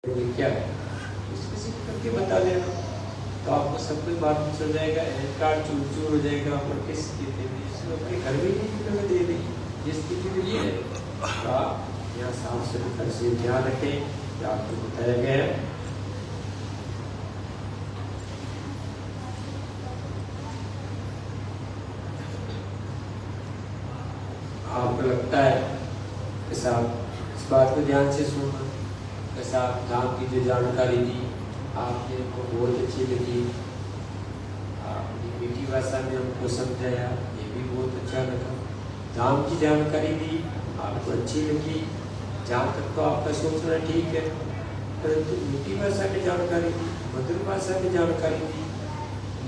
ये क्या है, किसी को करके बता देना तो आपको सब कुछ मालूम चल जाएगा। कार्ड चूर चूर हो जाएगा और किस स्थिति में, इसमें अपने घर में ही जगह दे देंगे जिस स्थिति में ये है। तो आप यहाँ साफ सुथरा से ध्यान रखें कि आपको बताया गया है। आपको लगता है कि साहब इस बात को ध्यान से सुनना, कि साहब धाम की जो जानकारी दी आपने को बहुत अच्छी लगी, आपने मीठी भाषा में हमको समझाया, ये भी बहुत अच्छा लगा। धाम की जानकारी दी आपको अच्छी लगी, जहाँ तक तो आपका सोचना ठीक है, परंतु मीठी भाषा की जानकारी दी, मधुर भाषा की जानकारी दी,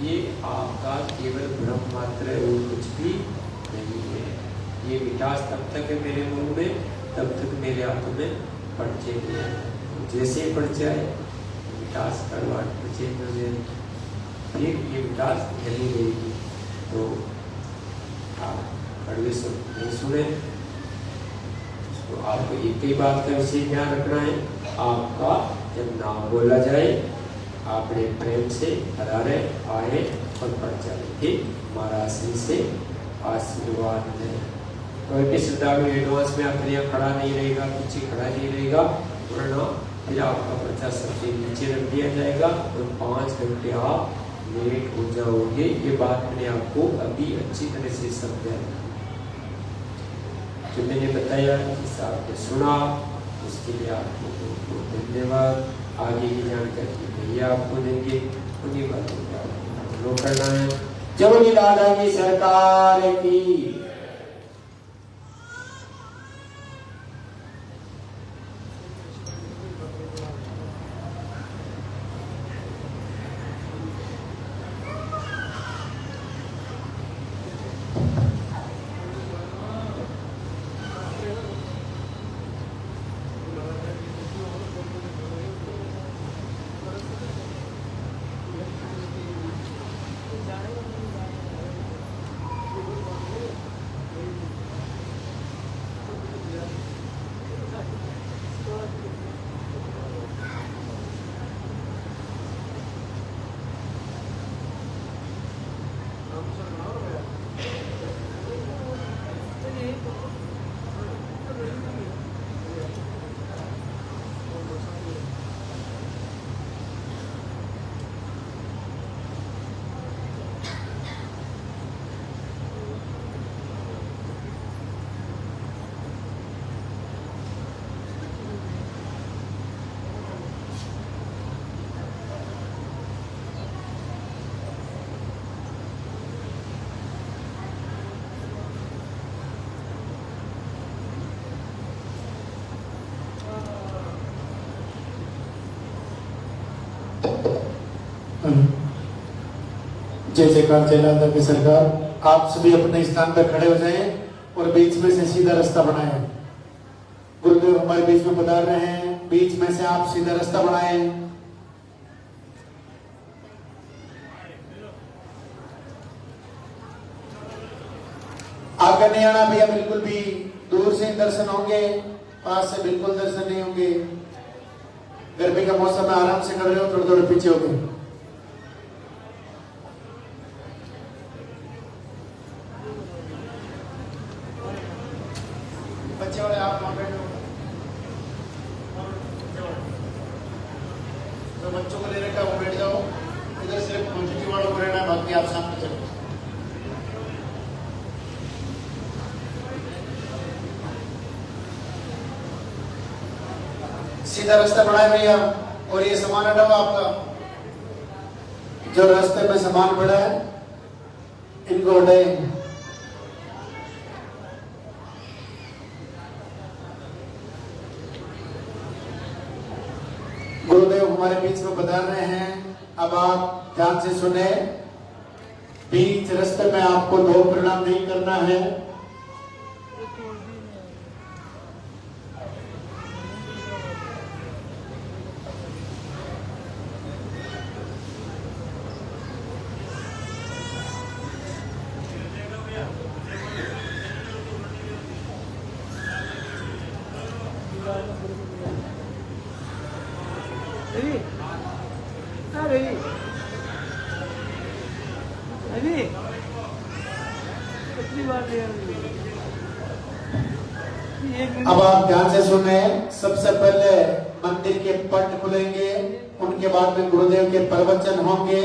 ये आपका केवल भ्रम मात्र है और कुछ भी नहीं है। ये मिठास तब तक है मेरे मुंह में, तब तक मेरे हाथों में पर्चे नहीं है। जैसे ही पर्चे आए मिठास करवाट पर्चे में फिर ये मिठास नहीं रहेगी। तो आप कड़वे शब्द नहीं सुने, तो आपको एक ही बात का विशेष ध्यान रखना है। आपका जब नाम बोला जाए आपने प्रेम से हरारे आए और पर्चा लिखे महाराज से आशीर्वाद लें। कोई भी श्रद्धालु एडवांस में अपने यहाँ खड़ा नहीं रहेगा, पीछे खड़ा नहीं रहेगा, वरना फिर आपका पर्चा सबसे नीचे रख दिया जाएगा और 5 घंटे आप लेट हो जाओगे। ये बात मैंने आपको अभी अच्छी तरह से समझाई, जो मैंने बताया जिस आपने सुना उसके लिए आपको बहुत बहुत धन्यवाद। आगे की जानकारी भैया आपको देंगे, उन्हीं बातों का फॉलो करना है। जब लाला की सरकार की जय जयकार जय लाला की सरकार। आप सभी अपने स्थान पर खड़े हो जाएं और बीच में से सीधा रास्ता बनाएं। गुरुदेव हमारे बीच में पधार रहे हैं, बीच में से आप सीधा रास्ता बनाएं। आगे नहीं आना भैया, बिल्कुल भी दूर से दर्शन होंगे, पास से बिल्कुल दर्शन नहीं होंगे। गर्मी का मौसम है, आराम से कर रहे हो, थोड़े थोड़े पीछे हो गए। बच्चे वाले आप वहां बैठो, तो बच्चों को ले रखा वो बैठ जाओ। इधर सिर्फ पॉजिटिव वालों को रहना है, बाकी आप सामने चलो। सीधा रास्ता बढ़ाए भैया, और ये सामान हटाओ आपका। जो रास्ते में सामान पड़ा है इनको हटाए। गुरुदेव हमारे बीच में बता रहे हैं, अब आप ध्यान से सुने। बीच रास्ते में आपको 2 प्रणाम नहीं करना है। रवि, हाँ रवि, रवि, कितनी बार लिया रवि? एक मिनट। अब आप ध्यान से सुने। सबसे पहले मंदिर के पट खुलेंगे, उनके बाद में गुरुदेव के प्रवचन होंगे,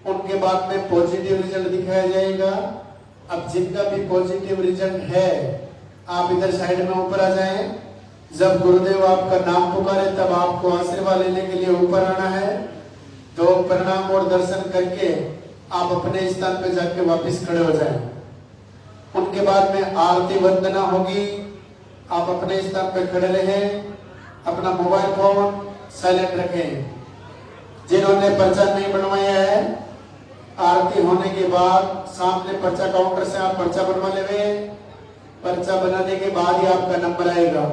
उनके बाद में पॉजिटिव रिजल्ट दिखाया जाएगा। अब जिनका भी पॉजिटिव रिजल्ट है आप इधर साइड में ऊपर आ जाएं। जब गुरुदेव आपका नाम पुकारे तब आपको आशीर्वाद लेने के लिए ऊपर आना है। तो प्रणाम और दर्शन करके आप अपने स्थान पे जाके वापस खड़े हो जाएं। उनके बाद में आरती वंदना होगी। आप अपने स्थान पे खड़े रहें, अपना मोबाइल फोन साइलेंट रखें। जिन्होंने पर्चा नहीं बनवाया है, आरती होने के बाद सामने पर्चा काउंटर से आप पर्चा बनवा लेवे। पर्चा बनाने के बाद ही आपका नंबर आएगा।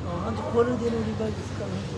हाँ तो खोल देने वाली बात इसका नहीं।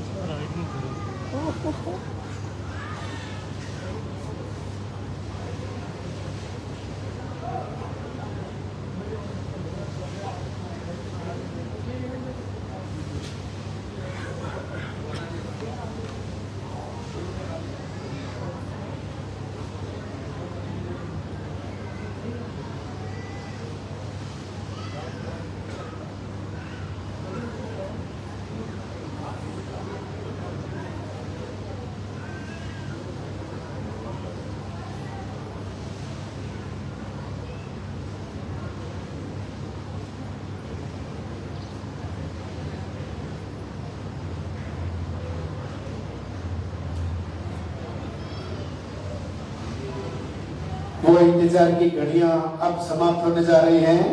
वो इंतजार की घड़ियां अब समाप्त होने जा रही हैं।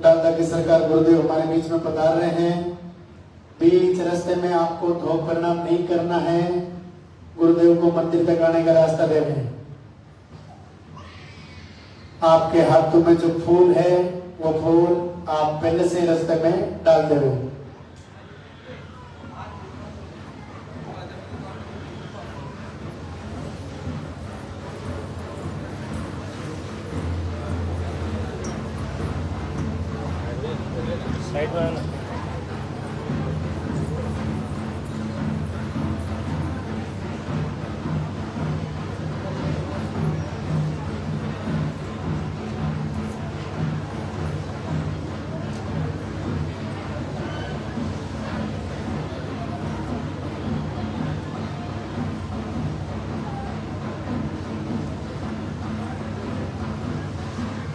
दादा की सरकार गुरुदेव हमारे बीच में पधार रहे हैं। बीच रास्ते में आपको धोख प्रणाम नहीं करना है। गुरुदेव को मंदिर तक आने का रास्ता दे रहे हैं। आपके हाथों में जो फूल है वो फूल आप पहले से रास्ते में डाल दे रहे हो। साइड में आना।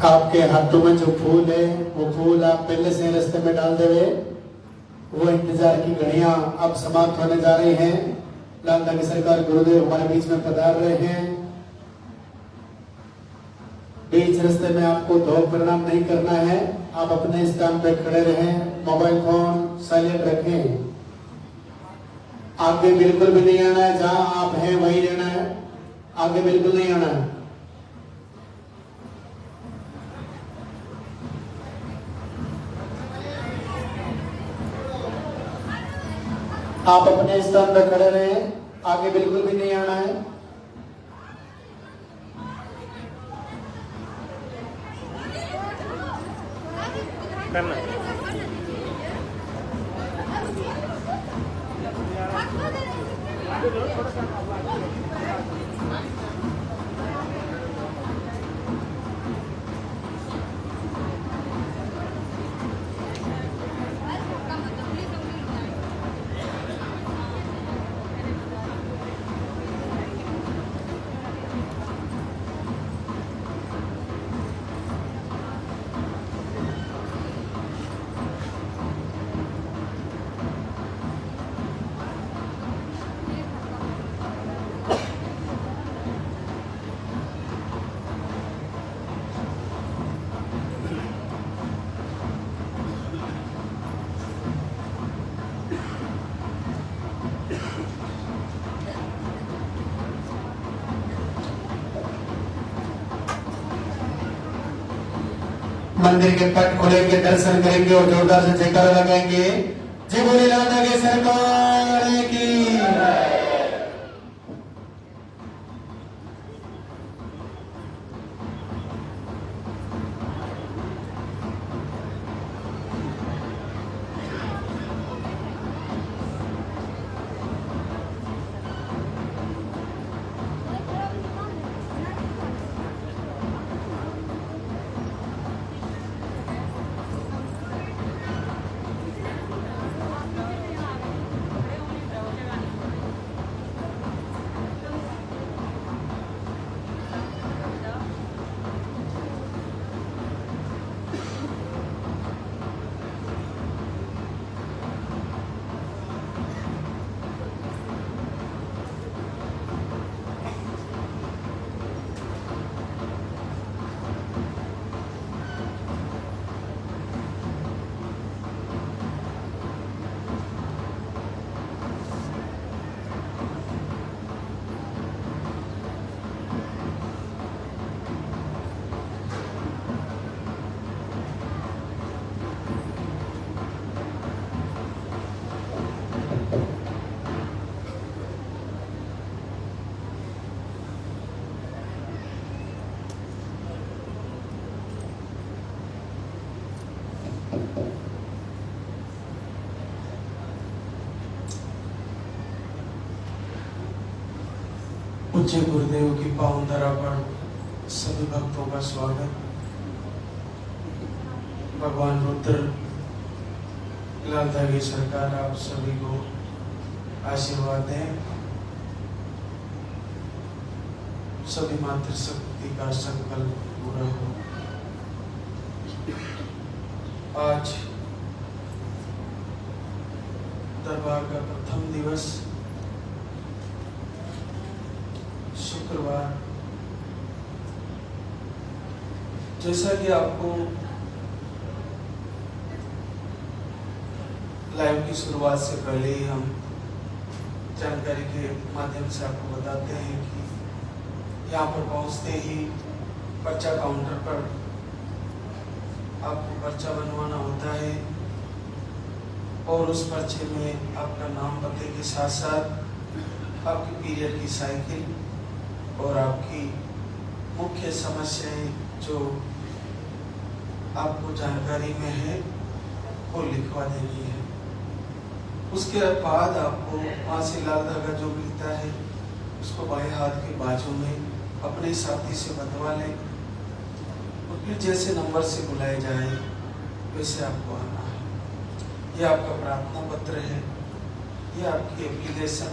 आपके हाथों में जो फूल है वो फूल आप पहले से रास्ते में डाल देवे। वो इंतजार की घड़ियां अब समाप्त होने जा रही हैं। दादा की सरकार गुरुदेव हमारे बीच में पधार रहे हैं। बीच रास्ते में आपको धोख प्रणाम नहीं करना है। आप अपने स्थान पर खड़े रहें, मोबाइल फोन साइलेंट रखें। आगे बिल्कुल भी नहीं आना है। जहां आप हैं वहीं रहना है, आगे बिल्कुल नहीं आना है। आप अपने स्थान पर खड़े रहें, आगे बिल्कुल भी नहीं आना है। करना मंदिर के पट खोलेंगे, दर्शन करेंगे और जोरदार से जयकारा लगाएंगे। जय बोले लाल की सरकार की। पूज्य गुरुदेव की पावन धरा पर सभी भक्तों का स्वागत। भगवान रुद्र लालता की सरकार आप सभी को आशीर्वाद दें। सभी मातृशक्ति का संकल्प पूरा हो। आज दरबार का प्रथम दिवस शुक्रवार। जैसा कि आपको लाइव की शुरुआत से पहले ही हम जानकारी के माध्यम से आपको बताते हैं कि यहाँ पर पहुँचते ही पर्चा काउंटर पर आपको पर्चा बनवाना होता है और उस पर्चे में आपका नाम, पते के साथ साथ आपकी पीरियड की साइकिल और आपकी मुख्य समस्याएं जो आपको जानकारी में है वो लिखवा देनी है। उसके बाद आपको वहाँ से लाल धागा जो मिलता है उसको बाएं हाथ के बाजू में अपने साथी से बंधवा लें और फिर जैसे नंबर से बुलाए जाए वैसे आपको आना है। यह आपका प्रार्थना पत्र है, यह आपकी एप्लीकेशन,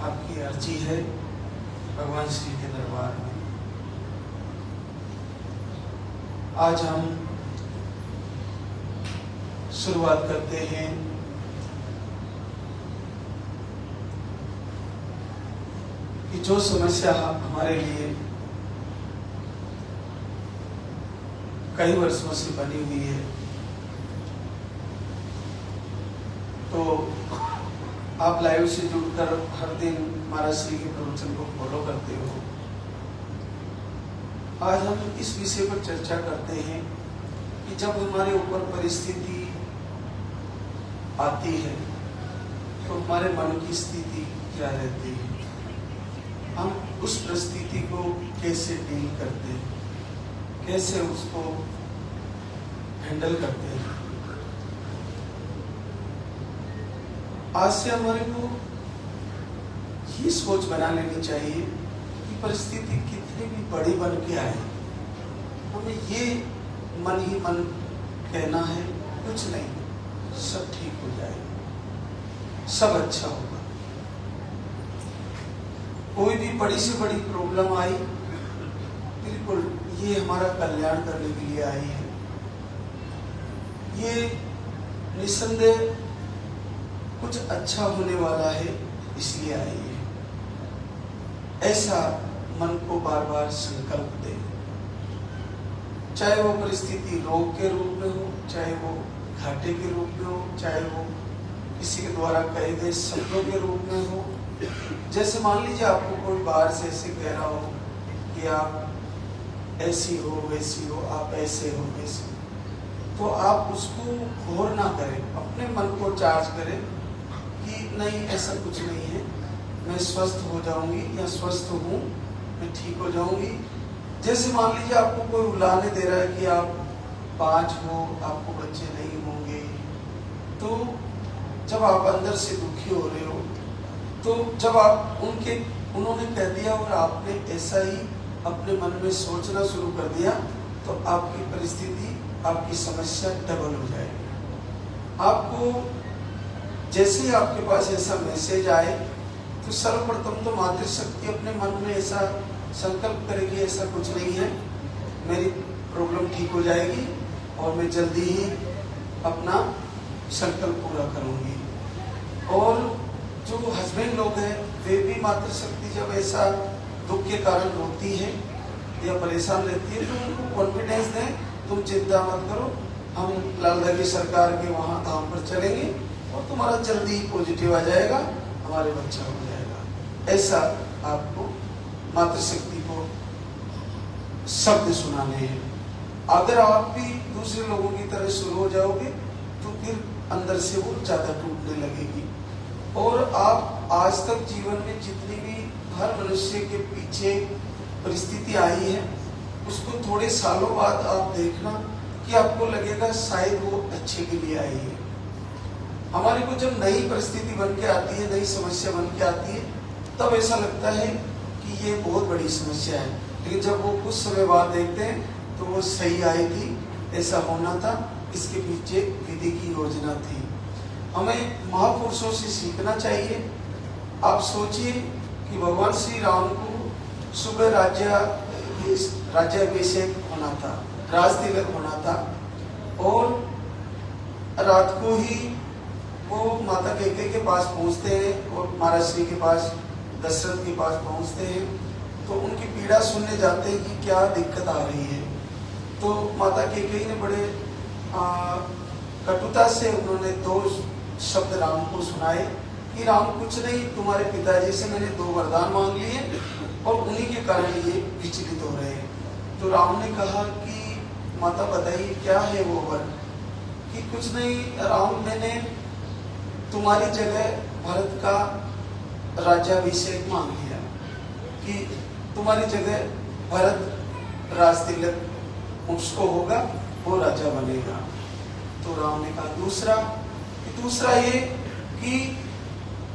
आपकी अर्जी है भगवान श्री के दरबार में। आज हम शुरुआत करते हैं कि जो समस्या हमारे लिए कई वर्षों से बनी हुई है, तो आप लाइव से जुड़कर हर दिन महाराज श्री के प्रवचन को फॉलो करते हो। आज हम इस विषय पर चर्चा करते हैं कि जब हमारे ऊपर परिस्थिति आती है तो हमारे मन की स्थिति क्या रहती है, हम उस परिस्थिति को कैसे डील करते हैं, कैसे उसको हैंडल करते हैं। आज से हमारे को ये सोच बना लेनी चाहिए कि परिस्थिति कितनी भी बड़ी बन के आए, हमें ये मन ही मन कहना है, कुछ नहीं, सब ठीक हो जाएगा, सब अच्छा होगा। कोई भी बड़ी से बड़ी प्रॉब्लम आई, बिल्कुल ये हमारा कल्याण करने के लिए आई है, ये निसंदेह कुछ अच्छा होने वाला है इसलिए आई है। ऐसा मन को बार बार संकल्प दे, चाहे वो परिस्थिति रोग के रूप में हो, चाहे वो घाटे के रूप में हो, चाहे वो किसी के द्वारा कहे गए शब्दों के रूप में हो। जैसे मान लीजिए आपको कोई बाहर से ऐसे कह रहा हो कि आप ऐसी हो, वैसी हो, आप ऐसे हो, वैसे हो, तो आप उसको घोर ना करें, अपने मन को चार्ज करें कि नहीं ऐसा कुछ नहीं है, मैं स्वस्थ हो जाऊंगी या स्वस्थ हूँ, मैं ठीक हो जाऊंगी। जैसे मान लीजिए आपको कोई उलाने दे रहा है कि आप 5 हो, आपको बच्चे नहीं होंगे, तो जब आप अंदर से दुखी हो रहे हो, तो जब आप उन्होंने कह दिया और आपने ऐसा ही अपने मन में सोचना शुरू कर दिया, तो आपकी परिस्थिति, आपकी समस्या डबल हो जाएगी। आपको जैसे ही आपके पास ऐसा मैसेज आए, तो सर्वप्रथम तो मातृशक्ति अपने मन में ऐसा संकल्प करेगी, ऐसा कुछ नहीं है, मेरी प्रॉब्लम ठीक हो जाएगी और मैं जल्दी ही अपना संकल्प पूरा करूंगी। और जो हस्बैंड लोग हैं, वे भी मातृशक्ति जब ऐसा दुख के कारण रोती है या परेशान रहती है, तो उनको कॉन्फिडेंस दें, तुम चिंता मत करो, हम लालधारी सरकार के वहाँ धाम पर चलेंगे और तुम्हारा जल्दी ही पॉजिटिव आ जाएगा, हमारे बच्चा हो जाएगा। ऐसा आपको मातृशक्ति को शब्द सुनाने हैं। अगर आप भी दूसरे लोगों की तरह शुरू हो जाओगे, तो फिर अंदर से वो ज्यादा टूटने लगेगी। और आप आज तक जीवन में जितनी भी हर मनुष्य के पीछे परिस्थिति आई है, उसको थोड़े सालों बाद आप देखना कि आपको लगेगा शायद वो अच्छे के लिए आई है। हमारे को जब नई परिस्थिति बन के आती है, नई समस्या बन के आती है, तब ऐसा लगता है कि ये बहुत बड़ी समस्या है, लेकिन जब वो कुछ समय बाद देखते हैं तो वो सही आई थी, ऐसा होना था, इसके पीछे विधि की योजना थी। हमें महापुरुषों से सीखना चाहिए। आप सोचिए कि भगवान श्री राम को सुबह राज्याभिषेक होना था, राज तिलक होना था, और रात को ही वो माता कैकेयी के पास पहुंचते हैं और महाराज श्री के पास, दशरथ के पास पहुंचते हैं, तो उनकी पीड़ा सुनने जाते हैं कि क्या दिक्कत आ रही है। तो माता कैकेयी ने बड़े कटुता से उन्होंने 2 शब्द राम को सुनाए कि राम कुछ नहीं, तुम्हारे पिताजी से मैंने 2 वरदान मांग लिए और उन्हीं के कारण ये विचलित हो रहे हैं। तो राम ने कहा कि माता बताइए क्या है वो वर? कि कुछ नहीं राम, मैंने तुम्हारी जगह भरत का राज्याभिषेक मांग लिया, कि तुम्हारी जगह भरत राज तिलक उसको होगा, वो राजा बनेगा। तो राम ने कहा दूसरा ये कि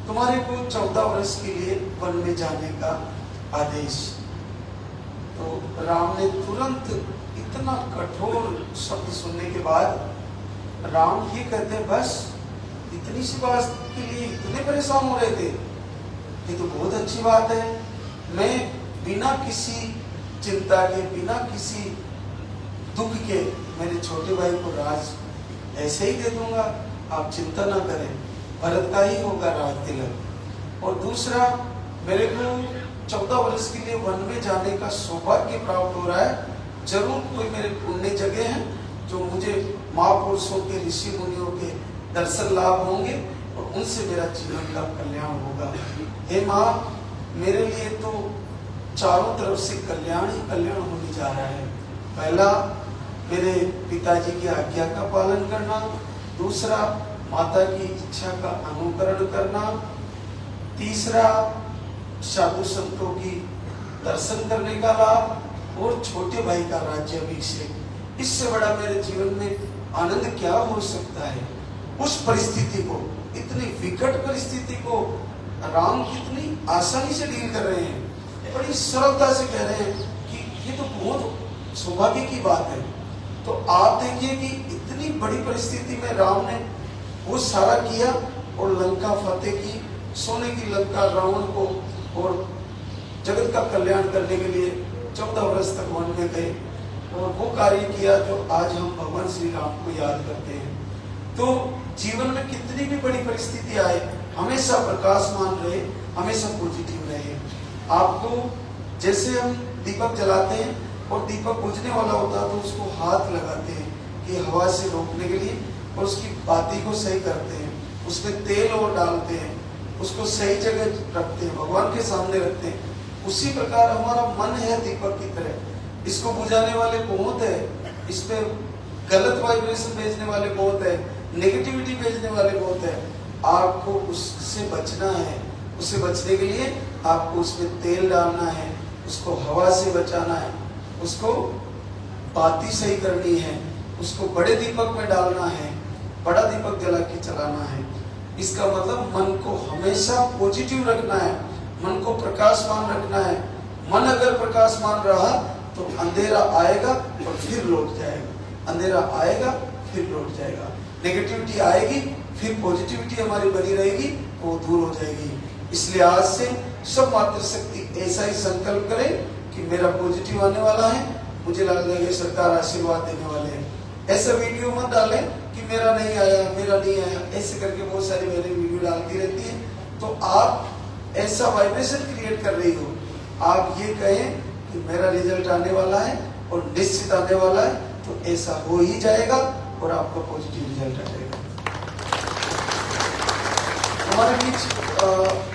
तुम्हारे को 14 वर्ष के लिए वन में जाने का आदेश। तो राम ने तुरंत, इतना कठोर शब्द सुनने के बाद राम ये कहते हैं, बस इतनी सी बात के लिए इतने परेशान हो रहे थे, ये तो बहुत अच्छी बात है, मैं बिना किसी चिंता के, बिना किसी दुख के मेरे छोटे भाई को राज ऐसे ही दे दूंगा, आप चिंता ना करें, भरत का ही होगा राज तिलक। और दूसरा, मेरे को 14 वर्ष के लिए वन में जाने का सौभाग्य प्राप्त हो रहा है, जरूर कोई मेरे पुण्य जगह हैं जो मुझे महापुरुषों के, ऋषि मुनियों के दर्शन लाभ होंगे और उनसे मेरा जीवन का कल्याण होगा। हे माँ, मेरे लिए तो चारों तरफ से कल्याण ही कल्याण होने जा रहा है। पहला, मेरे पिताजी की आज्ञा का पालन करना, दूसरा माता की इच्छा का अनुकरण करना, तीसरा साधु संतों की दर्शन करने का लाभ, और छोटे भाई का राज्याभिषेक। इससे बड़ा मेरे जीवन में आनंद क्या हो सकता है। उस परिस्थिति को, इतनी विकट परिस्थिति को राम कितनी आसानी से डील कर रहे हैं, बड़ी सरलता से कह रहे हैं कि ये तो बहुत सौभाग्य की बात है। तो आप देखिए कि इतनी बड़ी परिस्थिति में राम ने वो सारा किया और लंका फतेह की, सोने की लंका रावण को और जगत का कल्याण करने के लिए 14 वर्ष तक वन में गए और वो कार्य किया जो आज हम भगवान श्री राम को याद करते हैं। तो जीवन में कितनी भी बड़ी परिस्थिति आए, हमेशा प्रकाशमान रहे, हमेशा पॉजिटिव रहे। आपको जैसे हम दीपक जलाते हैं और दीपक बुझने वाला होता है तो उसको हाथ लगाते हैं कि हवा से रोकने के लिए, और उसकी बाती को सही करते हैं, उसमें तेल और डालते हैं, उसको सही जगह रखते हैं, भगवान के सामने रखते हैं। उसी प्रकार हमारा मन है दीपक की तरह, इसको बुझाने वाले बहुत है, इस पे गलत वाइब्रेशन भेजने वाले बहुत है, नेगेटिविटी भेजने वाले बहुत है। आपको उससे बचना है। उससे बचने के लिए आपको उसमें तेल डालना है, उसको हवा से बचाना है, उसको बाती सही करनी है, उसको बड़े दीपक में डालना है, बड़ा दीपक जला के चलाना है। इसका मतलब मन को हमेशा पॉजिटिव रखना है, मन को प्रकाशमान रखना है। मन अगर प्रकाशमान रहा तो अंधेरा आएगा और फिर लौट जाएगा, अंधेरा आएगा फिर लौट जाएगा। नेगेटिविटी आएगी फिर पॉजिटिविटी हमारी बनी रहेगी, वो दूर हो जाएगी। इसलिए आज से सब मातृशक्ति ऐसा ही संकल्प करे कि मेरा पॉजिटिव आने वाला है, मुझे लग जाएगा सरकार आशीर्वाद देने वाले हैं। ऐसा वीडियो मत डालें कि मेरा नहीं आया, मेरा नहीं आया, ऐसे करके बहुत सारी मेरी वीडियो डालती रहती है। तो आप ऐसा वाइब्रेशन क्रिएट कर रही हो। आप ये कहें कि मेरा रिजल्ट आने वाला है और निश्चित आने वाला है, तो ऐसा हो ही जाएगा और आपका पॉजिटिव रिजल्ट आ जाएगा। हमारे बीच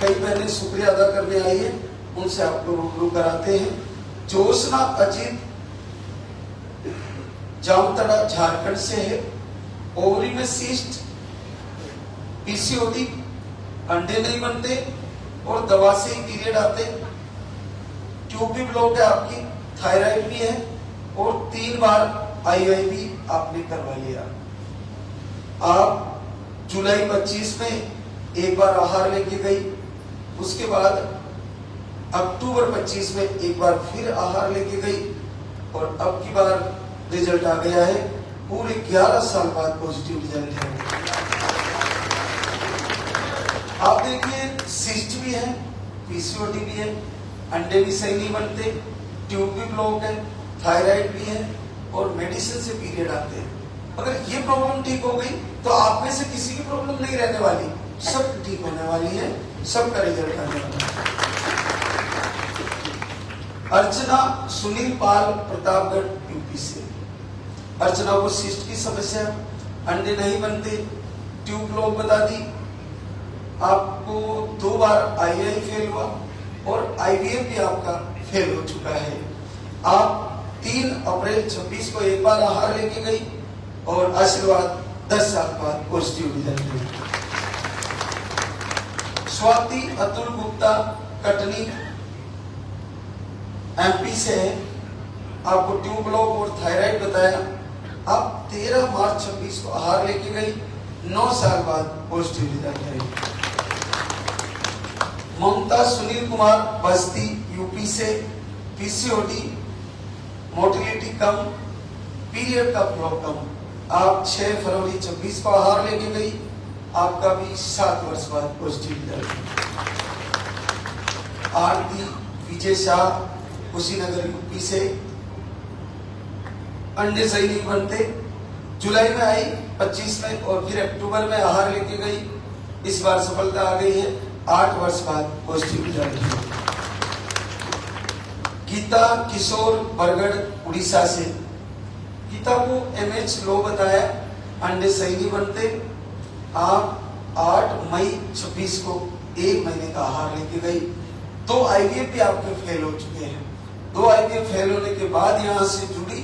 कई बहनें शुक्रिया अदा करने आई है, उनसे आपको रूबरू कराते हैं। ज्योत्सना अजीत जामतड़ा झारखंड से है। ओवरी में सिस्ट, पीसीओडी, अंडे नहीं बनते और दवा से ही पीरियड आते, ट्यूब भी ब्लॉक है आपकी, थायराइड भी है और 3 बार IUI भी आपने करवा लिया। आप जुलाई 25 में एक बार आहार लेके गई, उसके बाद अक्टूबर 25 में एक बार फिर आहार लेके गई और अब की बार रिजल्ट आ गया है। पूरे 11 साल बाद पॉजिटिव रिजल्ट है। आप देखिए सिस्ट भी है, पीसीओडी भी है, अंडे भी सही नहीं बनते, ट्यूब भी ब्लॉक है, थायराइड भी है और मेडिसिन से पीरियड आते हैं। अगर ये प्रॉब्लम ठीक हो गई तो आप में से किसी की प्रॉब्लम नहीं रहने वाली, सब ठीक होने वाली है, सबका रिजल्ट आने वाला है। अर्चना सुनील पाल, प्रतापगढ़, यूपी से। अर्चना को सिस्ट की समस्या, अंडे नहीं बनते, ट्यूब ब्लॉक बता दी, आपको 2 बार IUI फेल हुआ और IVF भी आपका फेल हो चुका है। आप 3 अप्रैल 26 को एक बार आहार लेके गई और आशीर्वाद 10 साल बाद पॉजिटिव रिजल्ट है। स्वाति अतुल गुप्ता, कटनी, MP से है। आपको ट्यूब ब्लॉक और थायराइड बताया। आप 13 मार्च 26 को आहार लेके गई, 9 साल बाद पॉजिटिव रिजल्ट है। ममता सुनील कुमार, बस्ती, यूपी से। पीसीओडी, मोटिलिटी कम, पीरियड का फ्लो कम। आप 6 फरवरी 26 को आहार लेके गई, आपका भी 7 वर्ष बाद पॉजिटिव रिजल्ट। आरती विजय शाह, कुशीनगर, यूपी से। अंडे सही नहीं बनते, जुलाई में आई 25 में और फिर अक्टूबर में आहार लेके गई, इस बार सफलता आ गई है, 8 वर्ष बाद पॉजिटिव रिजल्ट है। गीता किशोर, बरगढ़, उड़ीसा से। गीता को MH लो बताया, अंडे सही नहीं बनते। आप 8 मई 26 को 1 महीने का आहार लेके गई। 2 IVF भी आपके फेल हो चुके हैं। 2 IVF फेल होने के बाद यहाँ से जुड़ी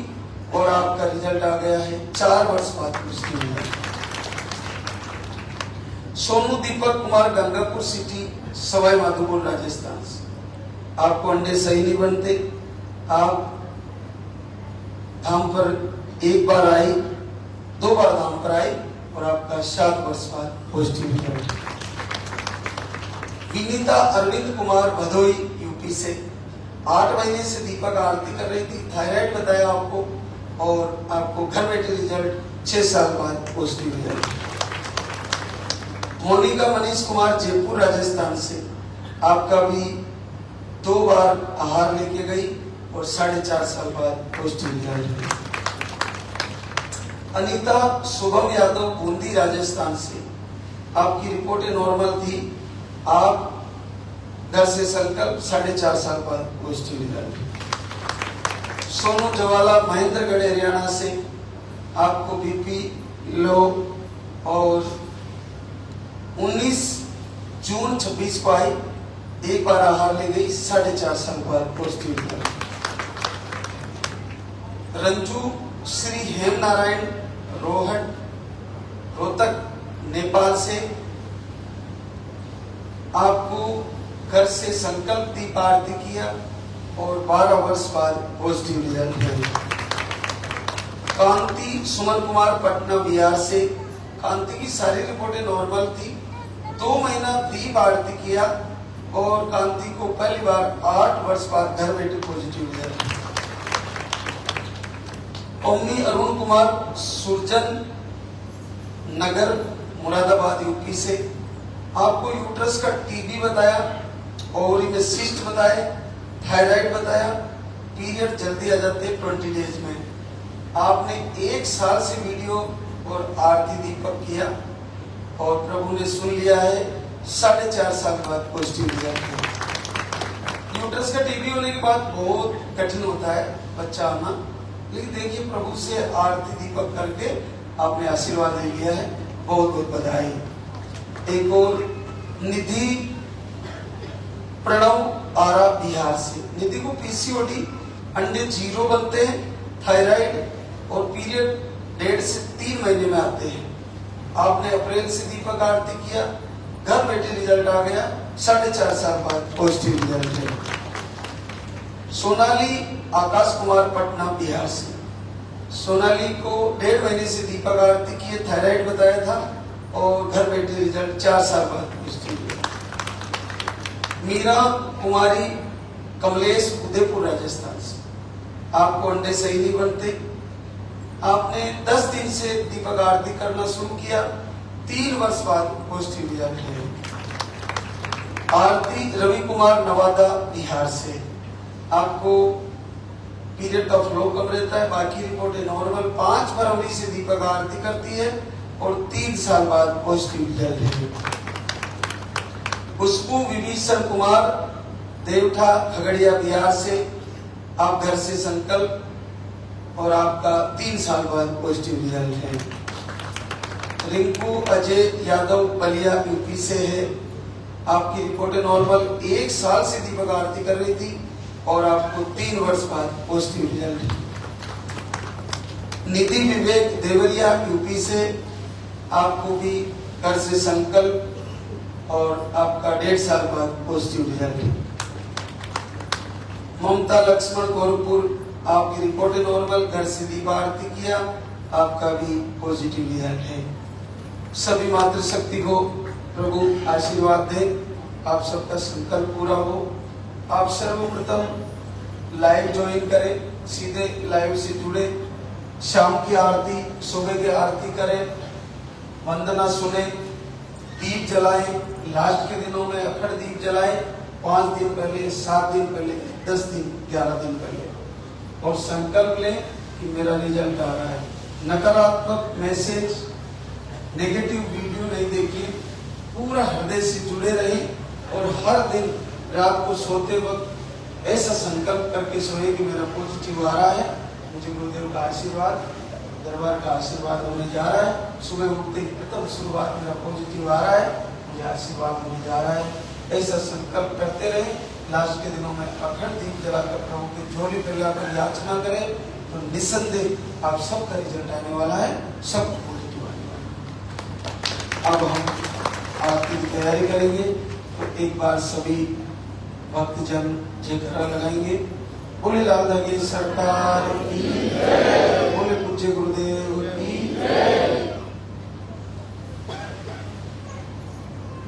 और आपका रिजल्ट आ गया है, 4 वर्ष बाद positive result. Sonu Deepak Kumar, Gangapur city, Sawai Madhopur, Rajasthan से। आपको अंडे सही नहीं बनते, आप धाम पर 1 बार आई, 2 बार धाम पर आई और आपका 7 वर्ष बाद positive result. Vinita Arvind Kumar, Bhadohi, UP से। 8 महीने से दीपक आरती कर रही थी, थायराइड बताया आपको और आपको घर बैठे रिजल्ट 6 साल बाद पॉजिटिव रिजल्ट। मोनिका मनीष कुमार, जयपुर, राजस्थान से। आपका भी 2 बार आहार लेके गई और 4.5 साल बाद पॉजिटिव रिजल्ट। अनीता शुभम यादव, बूंदी, राजस्थान से। आपकी रिपोर्टें नॉर्मल थी, आप घर से संकल्प 4.5 साल बाद पॉजिटिव रिजल्ट। सोनू जवाला, महेंद्रगढ़, हरियाणा से। आपको BP लो और 19 जून 26 को आई, 1 बार आहार ले गई, 4.5 साल बाद पॉजिटिव रिजल्ट। रंजू श्री हेम नारायण रोहतक नेपाल से आपको घर से संकल्प दीप आरती किया और 12 वर्ष बाद पॉजिटिव रिजल्ट है। कांति सुमन कुमार पटना बिहार से, कांति की सारी रिपोर्टें नॉर्मल थी, 2 महीना दीप आरती किया और कांति को पहली बार 8 वर्ष बाद घर बैठे पॉजिटिव रिजल्ट। ओमनी अरुण कुमार सुरजन नगर मुरादाबाद यूपी से, आपको यूट्रस का टीबी बताया, ओवरी में सिस्ट बताए, थायराइड बताया, पीरियड जल्दी आ जाते हैं 20 डेज में। आपने 1 साल से वीडियो और आरती दीपक किया और प्रभु ने सुन लिया है। 4.5 साल बाद पॉजिटिव रिजल्ट है। यूट्रस का टीबी होने के बाद बहुत कठिन होता है बच्चा आना, लेकिन देखिए प्रभु से आरती दीपक करके आपने आशीर्वाद ले लिया है, बहुत बहुत बधाई। एक और निधि प्रणव आरा बिहार से, निधि को पीसीओडी, अंडे 0 बनते हैं, थायराइड और पीरियड 1.5 से 3 महीने में आते हैं। आपने अप्रैल से दीपक आरती किया, घर बैठे रिजल्ट आ गया, 4.5 साल बाद पॉजिटिव रिजल्ट है। सोनाली आकाश कुमार पटना बिहार से, सोनाली को 1.5 महीने से दीपक आरती किए, थायराइड बताया था और घर बैठे रिजल्ट 4 साल बाद पॉजिटिव हुआ। मीरा कुमारी कमलेश उदयपुर राजस्थान से, आपको अंडे सही नहीं बनते, आपने 10 दिन से दीपक आरती करना शुरू किया, 3 वर्ष बाद पॉजिटिव रिजल्ट है। आरती रवि कुमार नवादा बिहार से, आपको पीरियड का फ्लो कम रहता है, बाकी रिपोर्टें नॉर्मल, 5 फरवरी से दीपक आरती करती है और 3 साल बाद पॉजिटिव रिजल्ट है। खुशबू विभीषण कुमार देवठा खगड़िया बिहार से, आप घर से संकल्प और आपका 3 साल बाद पॉजिटिव रिजल्ट है। रिंकू अजय यादव बलिया यूपी से है, आपकी रिपोर्टें नॉर्मल, 1 साल से दीपक आरती कर रही थी और आपको 3 वर्ष बाद पॉजिटिव रिजल्ट है। निधि विवेक देवरिया यूपी से, आपको भी घर से संकल्प और आपका 1.5 साल बाद पॉजिटिव रिजल्ट है। ममता लक्ष्मण गोरखपुर, आपकी रिपोर्टें नॉर्मल, घर से दीप आरती किया, आपका भी पॉजिटिव रिजल्ट है। सभी मातृशक्ति को प्रभु आशीर्वाद दे, आप सबका संकल्प पूरा हो। आप सर्वप्रथम लाइव ज्वाइन करें, सीधे लाइव से जुड़े, शाम की आरती सुबह की आरती करें, वंदना सुने, दीप जलाएं, लास्ट के दिनों में अखंड दीप जलाएं, 5 दिन पहले, 7 दिन पहले, 10 दिन, 11 दिन पहले, और संकल्प लें कि मेरा रिजल्ट आ रहा है। नकारात्मक मैसेज, नेगेटिव वीडियो नहीं देखिए, पूरा हृदय से जुड़े रहिए और हर दिन रात को सोते वक्त ऐसा संकल्प करके सोए कि मेरा पॉजिटिव आ रहा है, मुझे गुरुदेव का आशीर्वाद, दरबार का आशीर्वाद होने जा रहा है, सुबह उठते ही प्रथम शुरुआत मेरा पॉजिटिव आ रहा है, मुझे आशीर्वाद होने जा रहा है। ऐसा संकल्प करते रहे, लास्ट के दिनों में अखंड दीप जलाकर प्रभु की झोली पर लाकर याचना करें तो निस्संदेह आप सबका रिजल्ट आने वाला है, सब पॉजिटिव आने वाला है। अब हम आरती की तैयारी करेंगे, तो एक बार सभी भक्तजन जयकारा लगाएंगे। बोले लाल धागे सरकार की, बोले पूज्य गुरुदेव की।